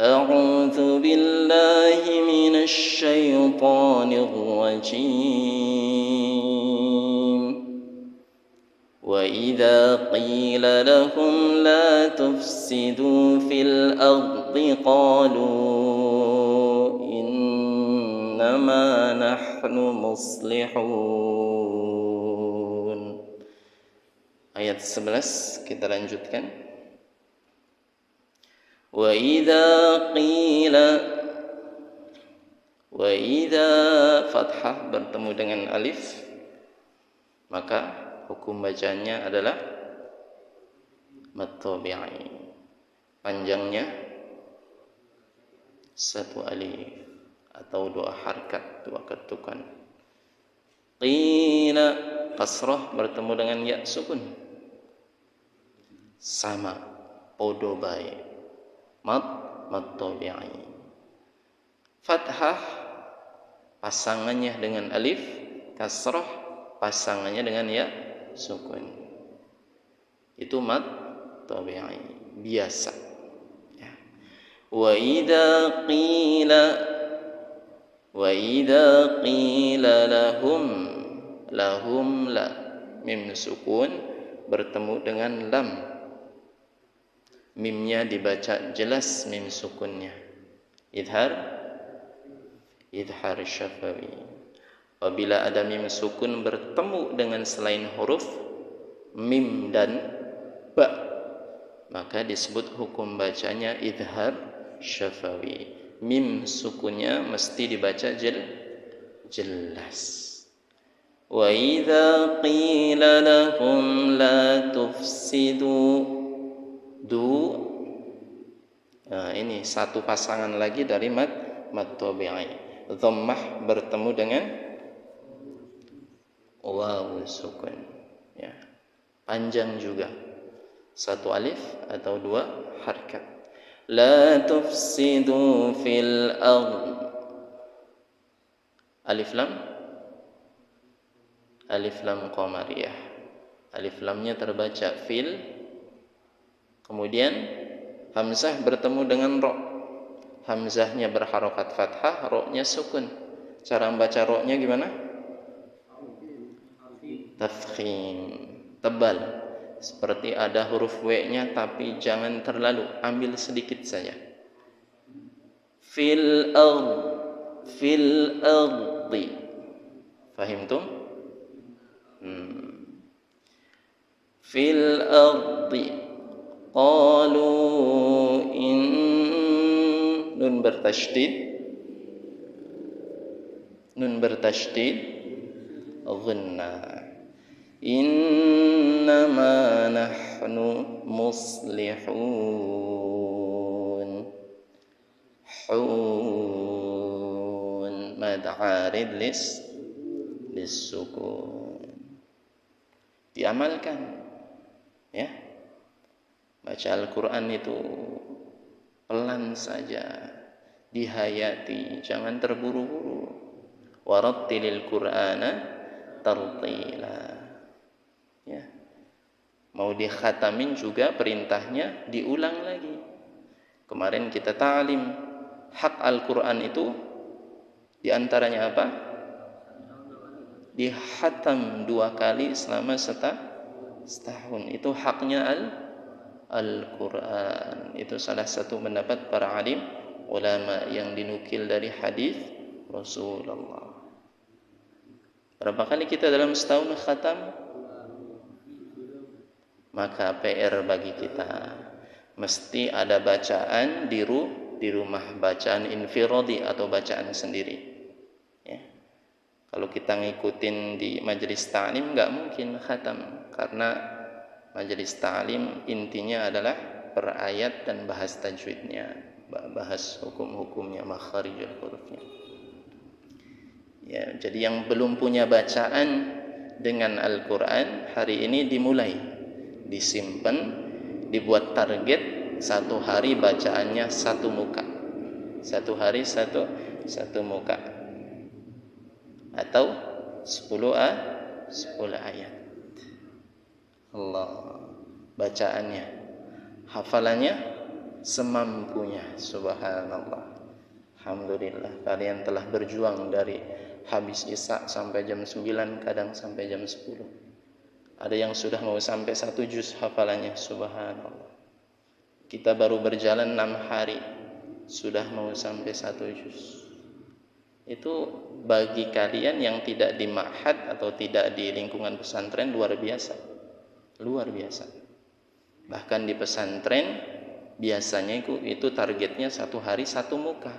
أعوذ بالله من الشيطان الرجيم وإذا قيل لهم لا تفسدوا في الأرض قالوا إنما نحن مصلحون. Ayat 11 kita lanjutkan. وإذا fathah bertemu dengan alif, maka hukum bacanya adalah mad tabi'i. Panjangnya satu alif atau dua harkat, dua ketukan. Qila kasrah bertemu dengan ya sukun, sama podo bae. Mad tabi'i. Fathah pasangannya dengan alif, kasrah pasangannya dengan ya sukun. Itu mad tabi'i biasa. Ya. Wa idza qila lahum la mim sukun bertemu dengan lam. Mimnya dibaca jelas mim sukunnya. Idhar syafawi. Apabila ada mim sukun bertemu dengan selain huruf mim dan ba, maka disebut hukum bacanya idhar syafawi. Mim sukunnya mesti dibaca jelas. Wa idza qila lahum la tufsidu Nah, ini satu pasangan lagi dari mad tabi'i. Dhammah bertemu dengan waw sukun. Ya. Panjang juga. Satu alif atau dua harkat. La tufsidu fil ardh. Alif lam qamariyah. Alif lamnya terbaca fil. Kemudian hamzah bertemu dengan ro. Hamzahnya berharokat fathah, ro-nya sukun. Cara membaca ro-nya gimana? Tafkhim, tebal. Seperti ada huruf W-nya, tapi jangan terlalu, ambil sedikit saja. Fil ardi. Fahimtum? Fil ardi. Qalu in nun bertasydid ghanna innama nahnu muslihun mad arid lis sukun. Diamalkan ya. Baca Al-Quran itu pelan saja, dihayati, jangan terburu-buru. Warattilil Qur'ana tartila. Ya. Mau dikhatamin juga perintahnya diulang lagi. Kemarin kita ta'lim hak Al-Quran itu diantaranya apa? Dihatam 2 kali selama setahun. Itu haknya Al-Quran. Itu salah satu pendapat para alim ulama yang dinukil dari hadis Rasulullah. Berapa kali kita dalam setahun khatam? Maka PR bagi kita mesti ada bacaan di rumah, bacaan infiradi atau bacaan sendiri ya. Kalau kita ngikutin di majelis ta'lim nggak mungkin khatam, karena majelis ta'lim intinya adalah per ayat dan bahas tajwidnya, bahas hukum-hukumnya, makharijul hurufnya. Ya, jadi yang belum punya bacaan dengan Al-Quran hari ini dimulai, disimpan, dibuat target 1 hari bacaannya 1 muka, 1 hari satu muka, atau 10 ayat. Allah, bacaannya, hafalannya semampunya. Subhanallah. Alhamdulillah, kalian telah berjuang dari habis isya sampai jam 9, kadang sampai jam 10. Ada yang sudah mau sampai 1 juz hafalannya. Subhanallah. Kita baru berjalan 6 hari sudah mau sampai 1 juz. Itu bagi kalian yang tidak di ma'had atau tidak di lingkungan pesantren luar biasa. Luar biasa. Bahkan di pesantren biasanya itu targetnya 1 hari 1 muka.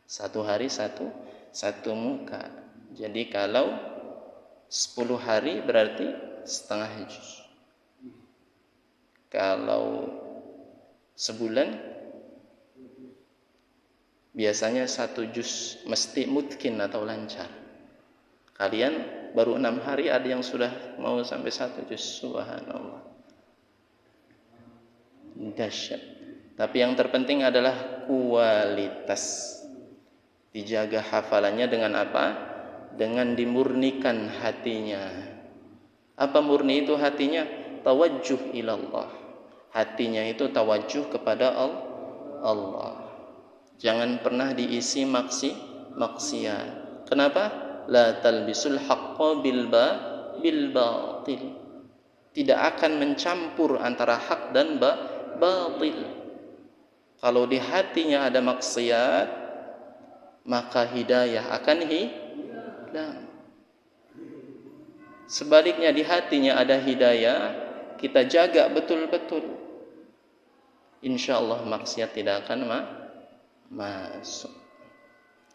1 hari 1 muka. Jadi kalau 10 hari berarti setengah juz. Kalau sebulan biasanya 1 juz mesti mungkin atau lancar. Kalian baru 6 hari ada yang sudah mau sampai 1 juz. Subhanallah. Dahsyat. Tapi yang terpenting adalah kualitas. Dijaga hafalannya dengan apa? Dengan dimurnikan hatinya. Apa murni itu hatinya? Tawajjuh ilallah. Hatinya itu tawajjuh kepada Allah. Jangan pernah diisi maksiat. Kenapa? La talbisul haqqa bil batil. Tidak akan mencampur antara hak dan batil. Kalau di hatinya ada maksiat, maka hidayah akan hilang. Sebaliknya di hatinya ada hidayah, kita jaga betul-betul. Insyaallah maksiat tidak akan masuk.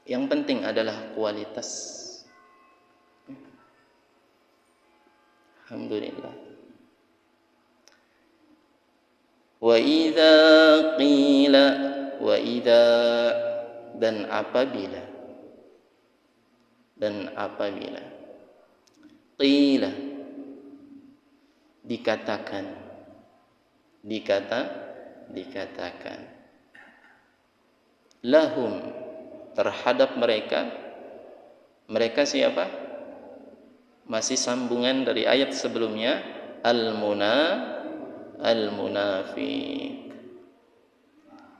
Yang penting adalah kualitas. Alhamdulillah. Wa idza qila wa idza dan apabila qila dikatakan lahum terhadap mereka siapa? Masih sambungan dari ayat sebelumnya, al-munafiq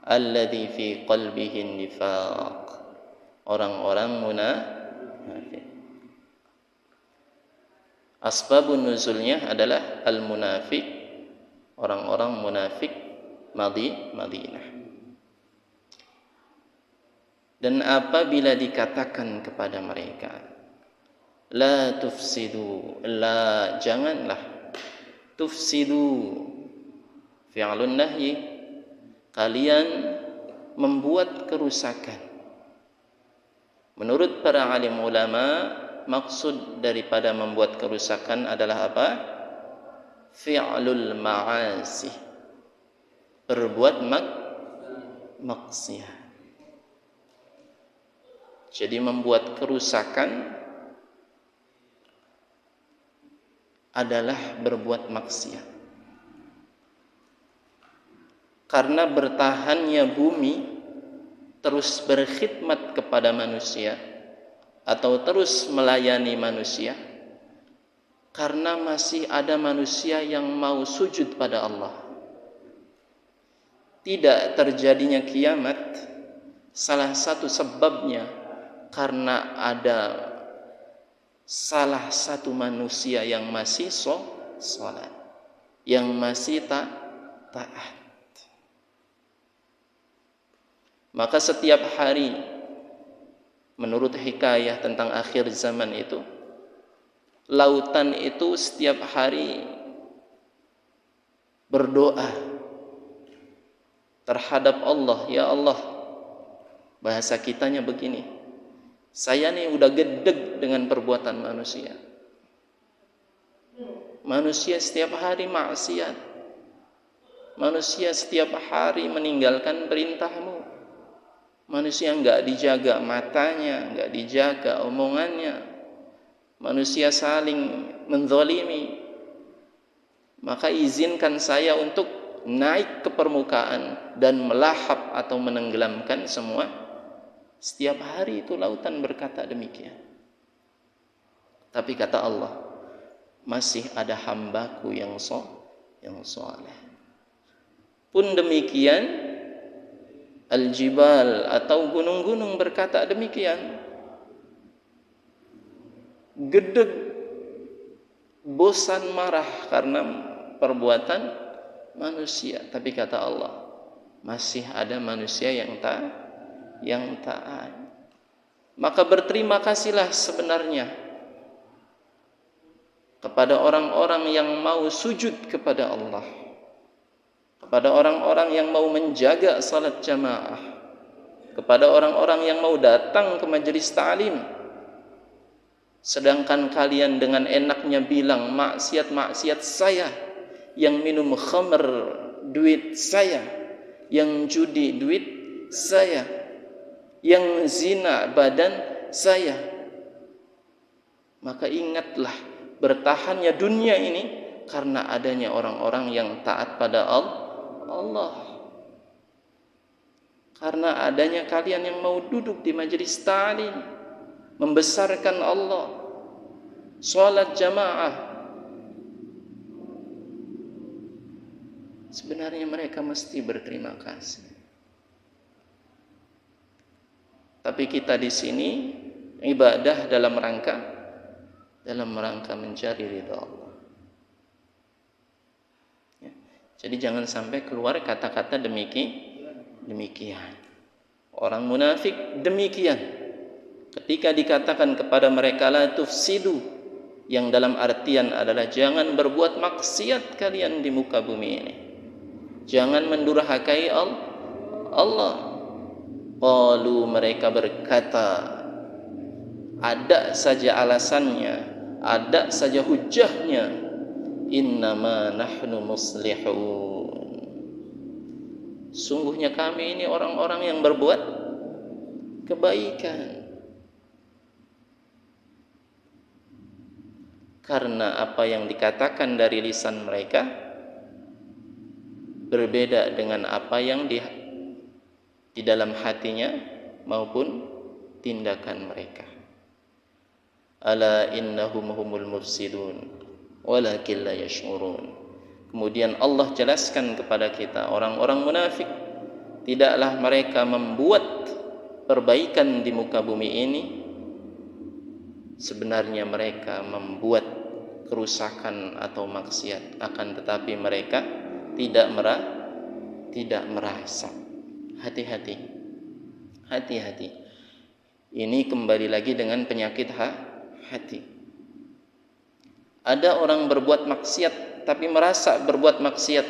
alladzi fi qalbihi nifaq, orang-orang munafik. Asbabun nuzulnya adalah al-munafiq, orang-orang munafik Madinah. Dan apabila dikatakan kepada mereka, la tufsidu, la janganlah, tufsidu fi'lun nahyi, kalian membuat kerusakan. Menurut para alim ulama, maksud daripada membuat kerusakan adalah apa? Fi'lul ma'asi, berbuat maksiat. Jadi membuat kerusakan adalah berbuat maksiat. Karena bertahannya bumi terus berkhidmat kepada manusia atau terus melayani manusia, karena masih ada manusia yang mau sujud pada Allah. Tidak terjadinya kiamat salah satu sebabnya karena ada salah satu manusia yang masih sholat, yang masih taat. Maka setiap hari, menurut hikayah tentang akhir zaman itu, lautan itu setiap hari berdoa terhadap Allah, ya Allah, bahasa kitanya begini, saya nih udah gedeg dengan perbuatan manusia. Manusia setiap hari maksiat. Manusia setiap hari meninggalkan perintahmu. Manusia enggak dijaga matanya, enggak dijaga omongannya. Manusia saling menzalimi. Maka izinkan saya untuk naik ke permukaan dan melahap atau menenggelamkan semua. Setiap hari itu lautan berkata demikian. Tapi kata Allah, masih ada hambaku yang soleh. Pun demikian, Al-jibal atau gunung-gunung berkata demikian. Gedeg, bosan, marah karena perbuatan manusia. Tapi kata Allah, masih ada manusia yang taat. Maka berterima kasihlah sebenarnya kepada orang-orang yang mau sujud kepada Allah, kepada orang-orang yang mau menjaga salat jamaah, kepada orang-orang yang mau datang ke majelis ta'lim. Sedangkan kalian dengan enaknya bilang maksiat-maksiat saya, yang minum khamr duit saya, yang judi duit saya, yang zina badan saya. Maka ingatlah, bertahannya dunia ini karena adanya orang-orang yang taat pada Allah. Karena adanya kalian yang mau duduk di majelis ta'lim, membesarkan Allah, salat jamaah. Sebenarnya mereka mesti berterima kasih. Tapi kita di sini ibadah dalam rangka mencari ridha Allah. Ya. Jadi jangan sampai keluar kata-kata demikian. Orang munafik demikian. Ketika dikatakan kepada mereka la tufsidu, yang dalam artian adalah jangan berbuat maksiat kalian di muka bumi ini, jangan mendurhakai Allah. Qalu, mereka berkata, ada saja alasannya, ada saja hujahnya, innama nahnu muslihun, sungguhnya kami ini orang-orang yang berbuat kebaikan. Karena apa yang dikatakan dari lisan mereka berbeda dengan apa yang di dalam hatinya maupun tindakan mereka. Ala innahum humul mufsidun walakin la yash'urun. Kemudian Allah jelaskan kepada kita, orang-orang munafik tidaklah mereka membuat perbaikan di muka bumi ini, sebenarnya mereka membuat kerusakan atau maksiat, akan tetapi mereka tidak merasa. Hati-hati. Ini kembali lagi dengan penyakit hati. Ada orang berbuat maksiat tapi merasa berbuat maksiat.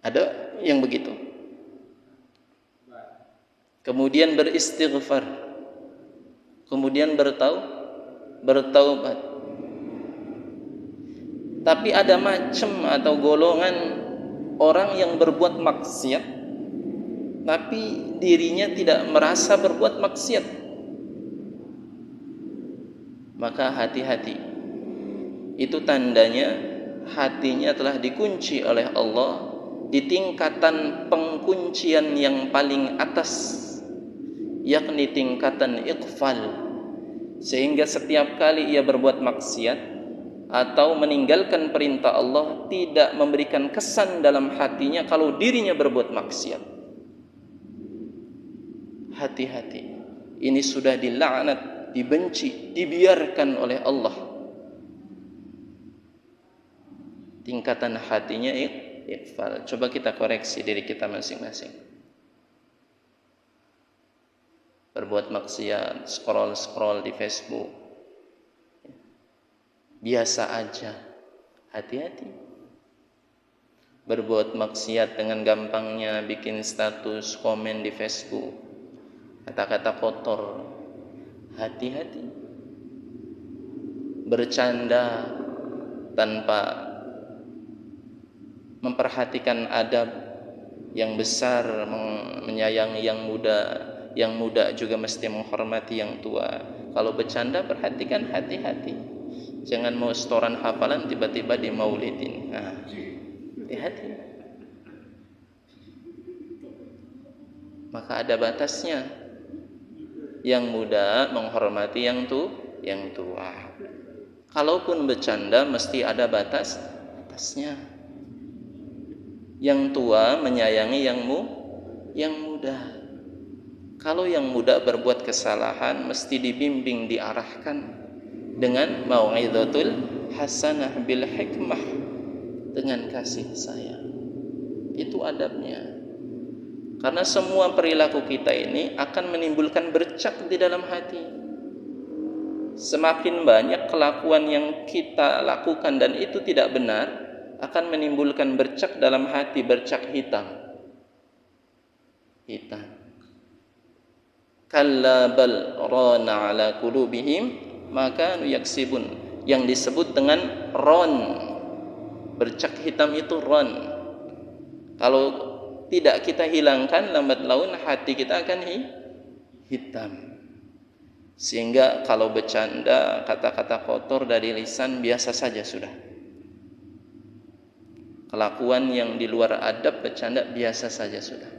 Ada yang begitu. Kemudian beristighfar, kemudian bertaubat. Tapi ada macam atau golongan orang yang berbuat maksiat tapi dirinya tidak merasa berbuat maksiat. Maka hati-hati. Itu tandanya hatinya telah dikunci oleh Allah di tingkatan pengkuncian yang paling atas, yakni tingkatan iqfal, sehingga setiap kali ia berbuat maksiat atau meninggalkan perintah Allah tidak memberikan kesan dalam hatinya kalau dirinya berbuat maksiat. Hati-hati, ini sudah dilaknat, dibenci, dibiarkan oleh Allah. Tingkatan hatinya iqfal. Coba kita koreksi diri kita masing-masing. Berbuat maksiat, scroll di Facebook, biasa aja, hati-hati. Berbuat maksiat dengan gampangnya bikin status, komen di Facebook, kata-kata kotor, hati-hati. Bercanda tanpa memperhatikan adab yang besar, menyayangi yang muda juga mesti menghormati yang tua. Kalau bercanda perhatikan, hati-hati. Jangan mau setoran hafalan tiba-tiba di maulidin. Hati-hati. Maka ada batasnya. Yang muda menghormati yang tua. Kalaupun bercanda mesti ada batasnya. Yang tua menyayangi yang muda. Kalau yang muda berbuat kesalahan mesti dibimbing, diarahkan dengan mau'izatul hasanah bil hikmah, dengan kasih sayang. Itu adabnya. Karena semua perilaku kita ini akan menimbulkan bercak di dalam hati. Semakin banyak kelakuan yang kita lakukan dan itu tidak benar, akan menimbulkan bercak dalam hati, bercak hitam. Kalla bal rana ala qulubihim maka yaksibun, yang disebut dengan ron, bercak hitam itu ron. Kalau tidak kita hilangkan, lambat laun hati kita akan hitam. Sehingga kalau bercanda, kata-kata kotor dari lisan biasa saja sudah. Kelakuan yang di luar adab, bercanda biasa saja sudah.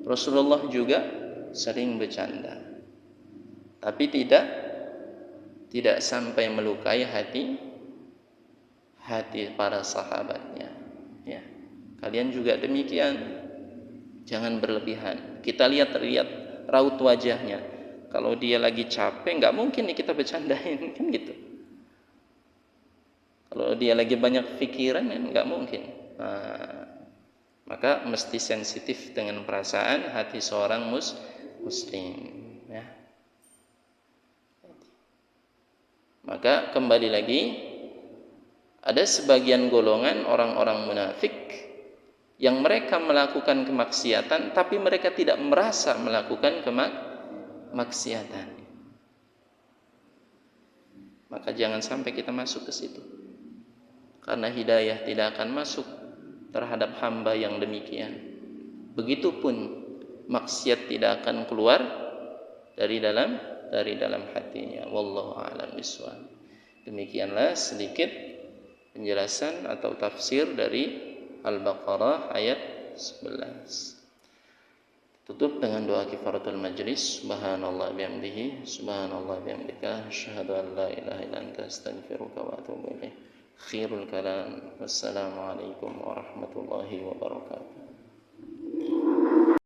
Rasulullah juga sering bercanda, tapi tidak sampai melukai hati para sahabatnya. Ya, kalian juga demikian, jangan berlebihan. Kita lihat raut wajahnya. Kalau dia lagi capek, nggak mungkin nih kita bercandain, kan gitu. Kalau dia lagi banyak pikiran, nggak mungkin. Maka mesti sensitif dengan perasaan hati seorang muslim, ya. Maka kembali lagi, ada sebagian golongan orang-orang munafik yang mereka melakukan kemaksiatan tapi mereka tidak merasa melakukan kemaksiatan. Maka jangan sampai kita masuk ke situ, karena hidayah tidak akan masuk terhadap hamba yang demikian. Begitupun maksiat tidak akan keluar dari dalam hatinya. Wallahu a'lam bishawab. Demikianlah sedikit penjelasan atau tafsir dari Al-Baqarah ayat 11. Tutup dengan doa kifaratul majlis. Subhanallah bihamdihi, subhanallah bihamdika, asyhadu an la ilaha illa anta, astaghfiruka wa atubu ilaik. Khairul kalam. Wassalamualaikum warahmatullahi wabarakatuh.